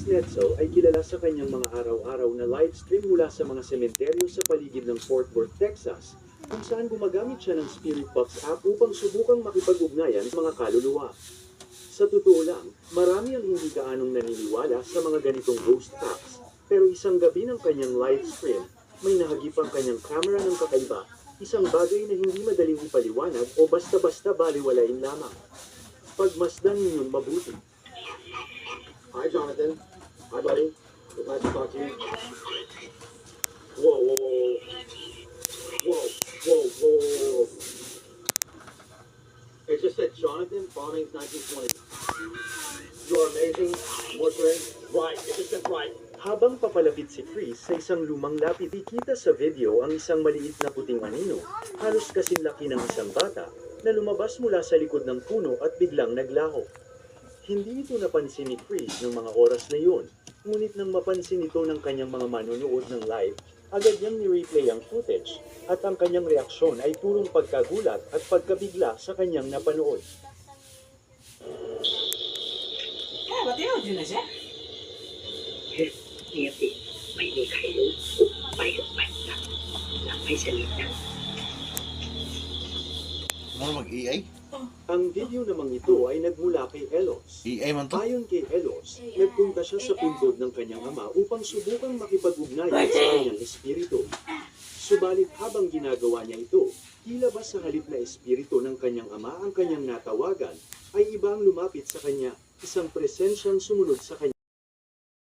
Netzel ay kilala sa kanyang mga araw-araw na live stream mula sa mga sementeryo sa paligid ng Fort Worth, Texas, kung saan gumagamit siya ng Spirit Box app upang subukang makipag-ugnayan sa mga kaluluwa. Sa totoo lang, marami ang hindi gaanong naniniwala sa mga ganitong ghost apps, pero isang gabi ng kanyang live stream, may nahagip ang kanyang camera ng kakaiba, isang bagay na hindi madaling ipaliwanag o basta-basta baliwalain lamang. Pagmasdan ninyong mabuti. Hi, Jonathan. Hi, buddy. It's nice to talk to you. Whoa, whoa, whoa. Whoa, whoa, whoa, whoa. It just said Jonathan, bombings 1920. You're amazing. More strength. Right. It just said right. Habang papalapit si Chris sa isang lumang lapid, ikita sa video ang isang maliit na puting anino, halos kasing laki ng isang bata, na lumabas mula sa likod ng puno at biglang naglaho. Hindi ito napansin ni Chris ng mga oras na yun, ngunit nang mapansin ito ng kanyang mga manonood ng live, agad niyang ni-replay ang footage, at ang kanyang reaksyon ay purong pagkagulat at pagkabigla sa kanyang napanood. What the hell did I say? ปกติไม่มีใครรู้ไปกับไปหลังไม่สนิทนะ Ano mag-EA? Ang video namang ito ay nagmula kay Elos. EA man to? Ayon kay Elos, nagpunta siya sa pundod ng kanyang ama upang subukang makipag-ugnayan sa kanyang espiritu. Subalit habang ginagawa niya ito, tila ba sa halip na espiritu ng kanyang ama ang kanyang natawagan, ay ibang lumapit sa kanya, isang presensyang sumunod sa kanya.